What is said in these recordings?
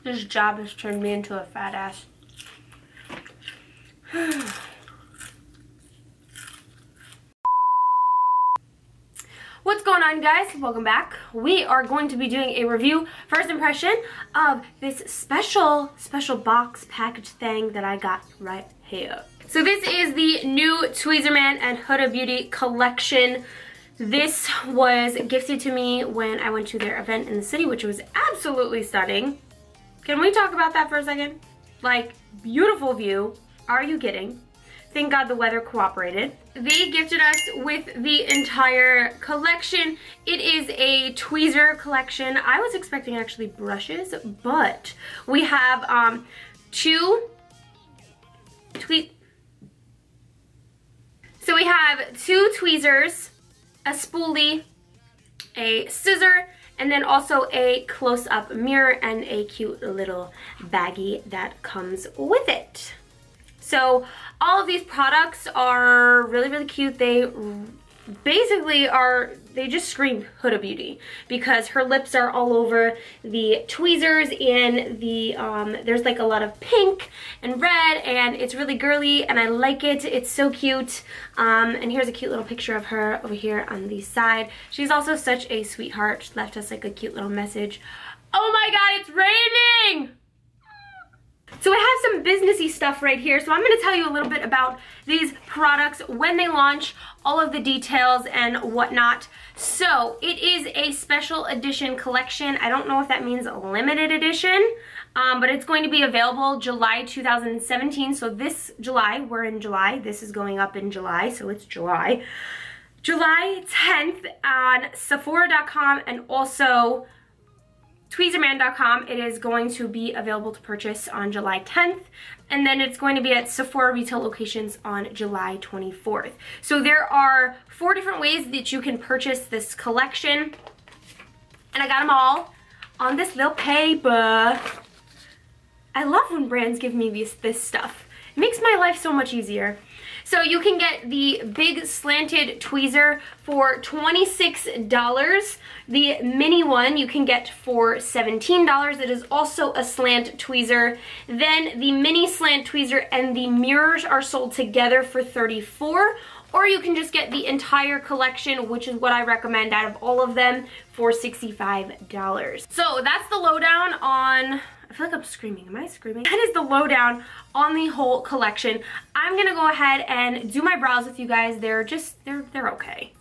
This job has turned me into a fat ass. What's going on, guys? Welcome back. We are going to be doing a review, first impression, of this special box package thing that I got right here. So this is the new Tweezerman and Huda Beauty collection. This was gifted to me when I went to their event in the city, which was absolutely stunning. Can we talk about that for a second? Like, beautiful view. Are you kidding? Thank God the weather cooperated. They gifted us with the entire collection. It is a tweezer collection. I was expecting actually brushes, but we have So we have two tweezers, a spoolie, a scissor, and then also a close-up mirror and a cute little baggie that comes with it. So all of these products are really, really cute. They basically they just scream Huda Beauty because her lips are all over the tweezers, and there's like a lot of pink and red, and it's really girly and I like it. It's so cute. And here's a cute little picture of her over here on the side. She's also such a sweetheart. She left us like a cute little message. Oh my God, it's raining! So I have some businessy stuff right here. So I'm going to tell you a little bit about these products, when they launch, all of the details and whatnot. So it is a special edition collection. I don't know if that means a limited edition, but it's going to be available July 2017. So this July, we're in July. This is going up in July, so it's July 10th on Sephora.com and also Tweezerman.com. It is going to be available to purchase on July 10th, and then it's going to be at Sephora retail locations on July 24th. So there are 4 different ways that you can purchase this collection, and I got them all on this little paper. I love when brands give me this stuff. It makes my life so much easier. So you can get the big slanted tweezer for $26. The mini one you can get for $17. It is also a slant tweezer. Then the mini slant tweezer and the mirrors are sold together for $34. Or you can just get the entire collection, which is what I recommend out of all of them, for $65. So that's the lowdown on... I feel like I'm screaming. Am I screaming? That is the lowdown on the whole collection. I'm gonna go ahead and do my brows with you guys. They're okay.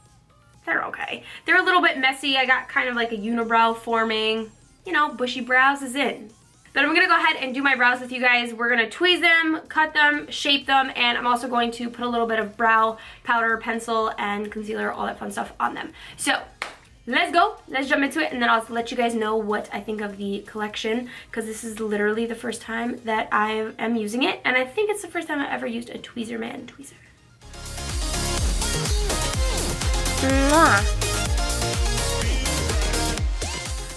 They're okay. They're a little bit messy. I got kind of like a unibrow forming. You know, bushy brows is in. But I'm gonna go ahead and do my brows with you guys. We're gonna tweeze them, cut them, shape them, and I'm also going to put a little bit of brow powder, pencil, and concealer, all that fun stuff on them. So let's go, let's jump into it, and then I'll let you guys know what I think of the collection, because this is literally the first time that I am using it, and I think it's the first time I've ever used a Tweezerman tweezer.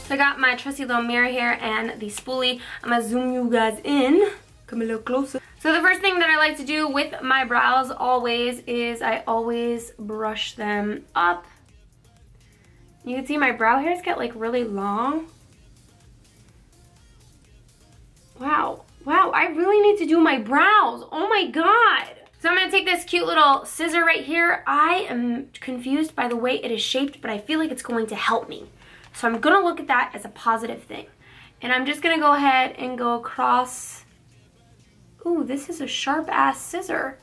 So I got my trusty little mirror here and the spoolie. I'm gonna zoom you guys in, come a little closer. So the first thing that I like to do with my brows always is I always brush them up. You can see my brow hairs get like really long. Wow, I really need to do my brows. Oh my God. So I'm gonna take this cute little scissor right here. I am confused by the way it is shaped, but I feel like it's going to help me. So I'm gonna look at that as a positive thing. And I'm just gonna go ahead and go across. Ooh, this is a sharp ass scissor.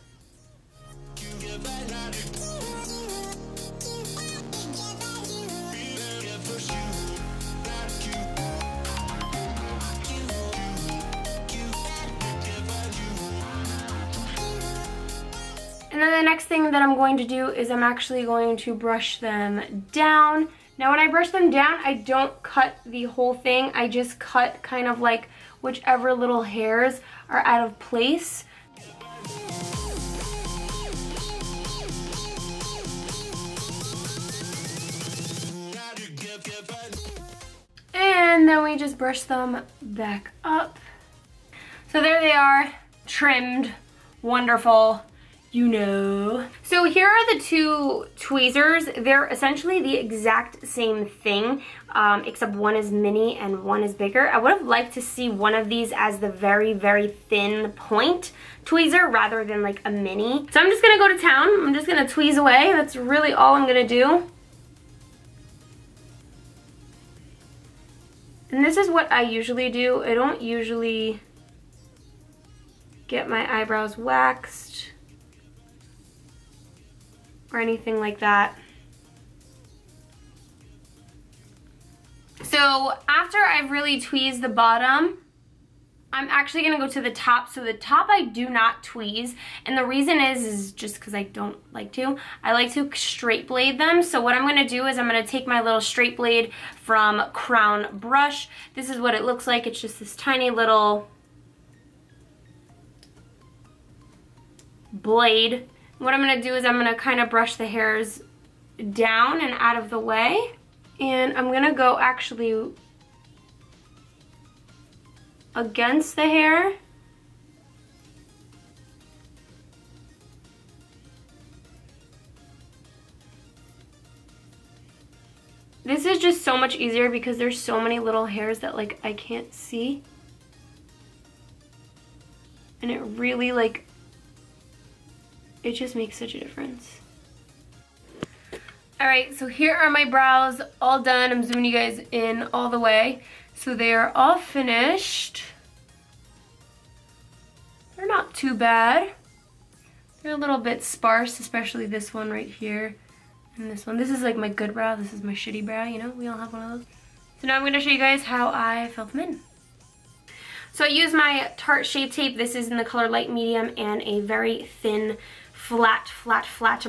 And then the next thing that I'm going to do is I'm actually going to brush them down. Now when I brush them down, I don't cut the whole thing. I just cut kind of like whichever little hairs are out of place. And then we just brush them back up. So there they are, trimmed, wonderful. You know. So here are the two tweezers. They're essentially the exact same thing. except one is mini and one is bigger. I would have liked to see one of these as the very, very thin point tweezer rather than like a mini. So I'm just gonna go to town. I'm just gonna tweeze away. That's really all I'm gonna do. And this is what I usually do. I don't usually get my eyebrows waxed or anything like that. So after I've really tweezed the bottom, I'm actually gonna go to the top. So the top I do not tweeze, and the reason is just because I don't like to. I like to straight blade them. So what I'm gonna do is I'm gonna take my little straight blade from Crown brush. This is what it looks like. It's just this tiny little blade. What I'm gonna do is I'm gonna kind of brush the hairs down and out of the way. And I'm gonna go actually against the hair. This is just so much easier because there's so many little hairs that like I can't see. And it really like, it just makes such a difference. Alright, so here are my brows all done. I'm zooming you guys in all the way. So they are all finished. They're not too bad. They're a little bit sparse, especially this one right here and this one. This is like my good brow. This is my shitty brow, you know? We all have one of those. So now I'm going to show you guys how I fill them in. So I use my Tarte Shape Tape. This is in the color light medium and a very thin flat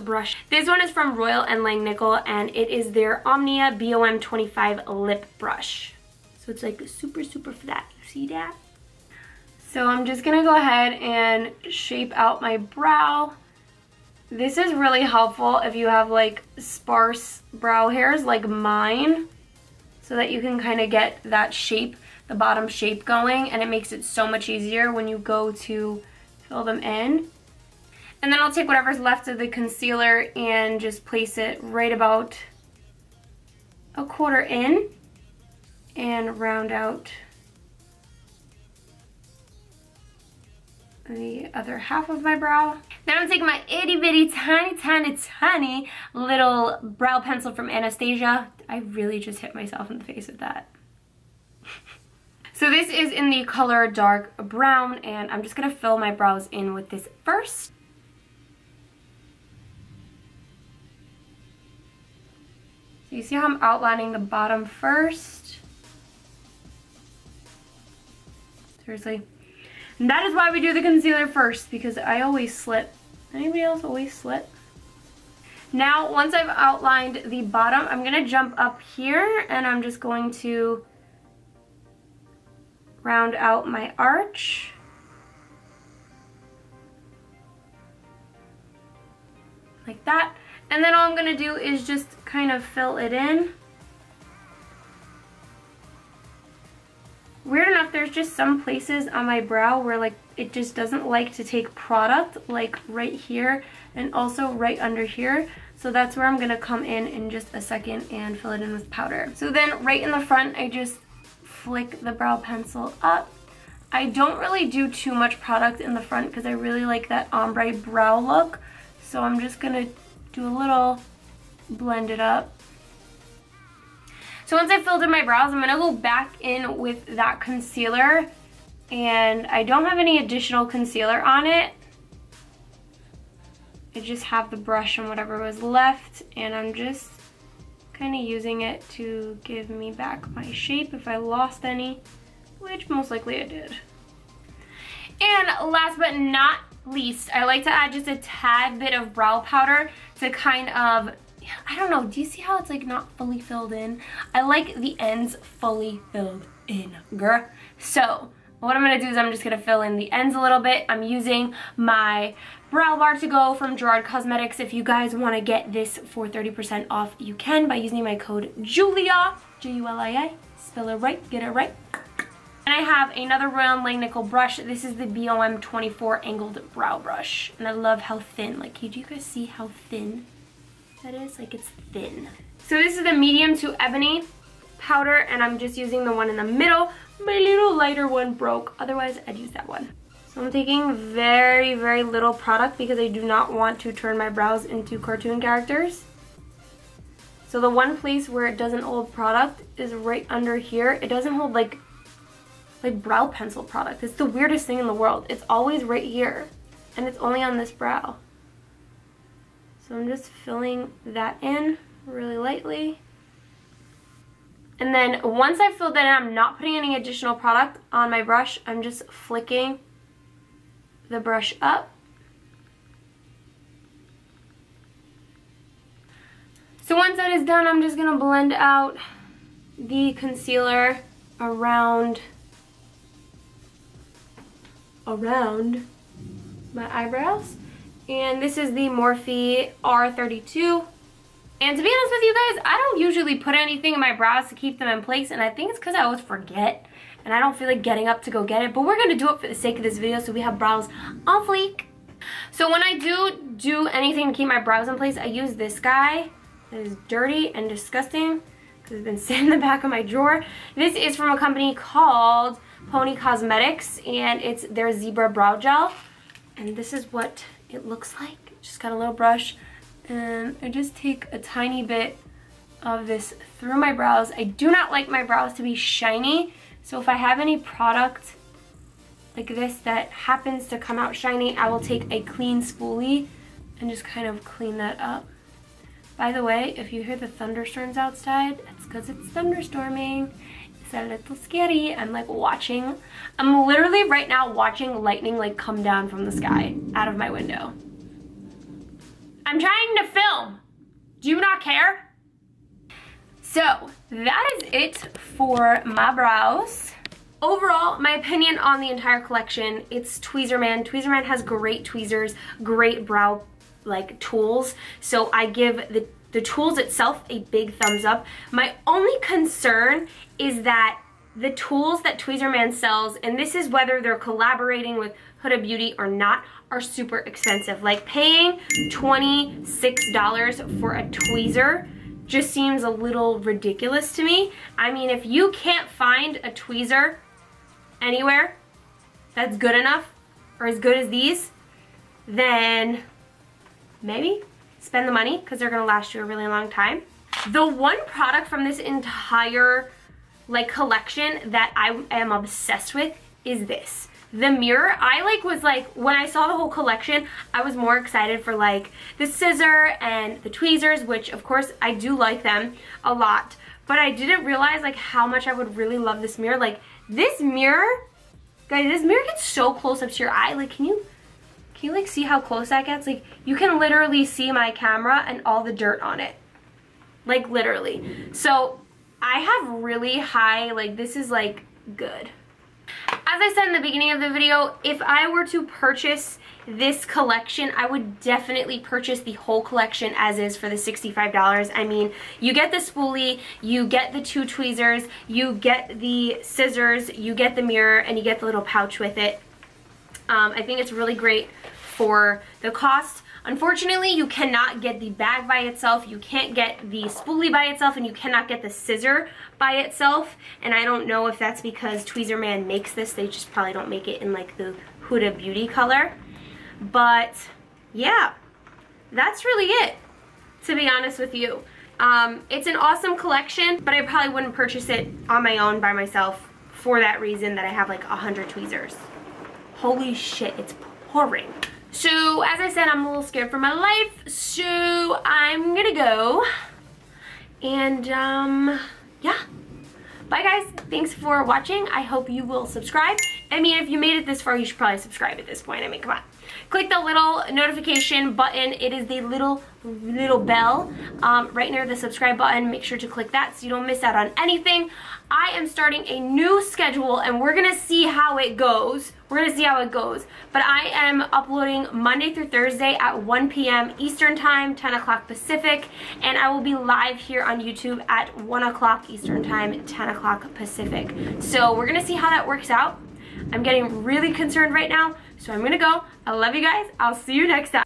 brush. This one is from Royal and Langnickel, and it is their Omnia BOM 25 lip brush. So it's like super, super flat. You see that? So I'm just gonna go ahead and shape out my brow. This is really helpful if you have like sparse brow hairs like mine, so that you can kind of get that shape, the bottom shape going, and it makes it so much easier when you go to fill them in. And then I'll take whatever's left of the concealer and just place it right about a quarter in and round out the other half of my brow. Then I'm taking my itty bitty tiny little brow pencil from Anastasia. I really just hit myself in the face with that. So this is in the color dark brown, and I'm just gonna fill my brows in with this first. You see how I'm outlining the bottom first? Seriously. And that is why we do the concealer first, because I always slip. Anybody else always slip? Now, once I've outlined the bottom, I'm gonna jump up here and I'm just going to round out my arch. Like that. And then all I'm gonna do is just kind of fill it in. Weird enough, there's just some places on my brow where like it just doesn't like to take product, like right here and also right under here. So that's where I'm gonna come in just a second and fill it in with powder. So then right in the front, I just flick the brow pencil up. I don't really do too much product in the front because I really like that ombre brow look. So I'm just gonna do a little blend it up. So once I've filled in my brows, I'm gonna go back in with that concealer, and I don't have any additional concealer on it. I just have the brush and whatever was left, and I'm just kind of using it to give me back my shape if I lost any, which most likely I did. And last but not least, I like to add just a tad bit of brow powder to kind of, I don't know, do you see how it's like not fully filled in? I like the ends fully filled in, girl. So what I'm gonna do is I'm just gonna fill in the ends a little bit. I'm using my Brow Bar to Go from Gerard Cosmetics. If you guys wanna get this for 30% off, you can by using my code JULIA, J-U-L-I-A, spell it right, get it right. And I have another Royal Langnickel brush. This is the BOM 24 angled brow brush. And I love how thin, like, do you guys see how thin that is? Like, it's thin. So this is the medium to ebony. powder, and I'm just using the one in the middle. My little lighter one broke, otherwise I'd use that one. So I'm taking very, very little product because I do not want to turn my brows into cartoon characters. So the one place where it doesn't hold product is right under here. It doesn't hold like brow pencil product. It's the weirdest thing in the world. It's always right here, and it's only on this brow. So I'm just filling that in really lightly. And then once I've filled that in, I'm not putting any additional product on my brush. I'm just flicking the brush up. So once that is done, I'm just gonna blend out the concealer around my eyebrows. And this is the Morphe R32. And to be honest with you guys, I don't usually put anything in my brows to keep them in place, and I think it's because I always forget and I don't feel like getting up to go get it, but we're gonna do it for the sake of this video so we have brows on fleek. So when I do anything to keep my brows in place, I use this guy. It is dirty and disgusting because it's been sitting in the back of my drawer. This is from a company called Pony Cosmetics, and it's their Zebra Brow Gel. And this is what it looks like. Just got a little brush, and I just take a tiny bit of this through my brows. I do not like my brows to be shiny, so if I have any product like this that happens to come out shiny, I will take a clean spoolie and just kind of clean that up. By the way, if you hear the thunderstorms outside, that's because it's thunderstorming. It's a little scary. I'm literally right now watching lightning like come down from the sky out of my window. I'm trying to film. Do you not care? So that is it for my brows. Overall, my opinion on the entire collection, it's Tweezerman. Tweezerman has great tweezers, great brow like tools. So I give the tools itself a big thumbs up. My only concern is that the tools that Tweezerman sells, and this is whether they're collaborating with Huda Beauty or not, are super expensive. Like paying $26 for a tweezer just seems a little ridiculous to me. I mean, if you can't find a tweezer anywhere that's good enough or as good as these, then maybe spend the money because they're gonna last you a really long time. The one product from this entire like collection that I am obsessed with is this. The mirror. When I saw the whole collection, I was more excited for like the scissor and the tweezers, which of course I do like them a lot, but I didn't realize like how much I would really love this mirror. Like this mirror, guys, this mirror gets so close up to your eye. Like can you like see how close that gets? Like you can literally see my camera and all the dirt on it. Like literally. So I have really high, like this is like good. As I said in the beginning of the video, if I were to purchase this collection, I would definitely purchase the whole collection as is for the $65. I mean, you get the spoolie, you get the 2 tweezers, you get the scissors, you get the mirror, and you get the little pouch with it. I think it's really great for the cost. Unfortunately, you cannot get the bag by itself, you can't get the spoolie by itself, and you cannot get the scissor by itself. And I don't know if that's because Tweezerman makes this, they just probably don't make it in like the Huda Beauty color. But yeah, that's really it, to be honest with you. It's an awesome collection, but I probably wouldn't purchase it on my own by myself for that reason that I have like 100 tweezers. Holy shit, it's pouring. So, as I said, I'm a little scared for my life, so I'm gonna go. And, yeah. Bye, guys. Thanks for watching. I hope you will subscribe. I mean, if you made it this far, you should probably subscribe at this point. I mean, come on. Click the little notification button. It is the little bell right near the subscribe button. Make sure to click that so you don't miss out on anything. I am starting a new schedule, and we're gonna see how it goes. But I am uploading Monday through Thursday at 1 p.m. Eastern Time, 10 o'clock Pacific, and I will be live here on YouTube at 1 o'clock Eastern Time, 10 o'clock Pacific. So we're gonna see how that works out. I'm getting really concerned right now, so I'm gonna go. I love you guys. I'll see you next time.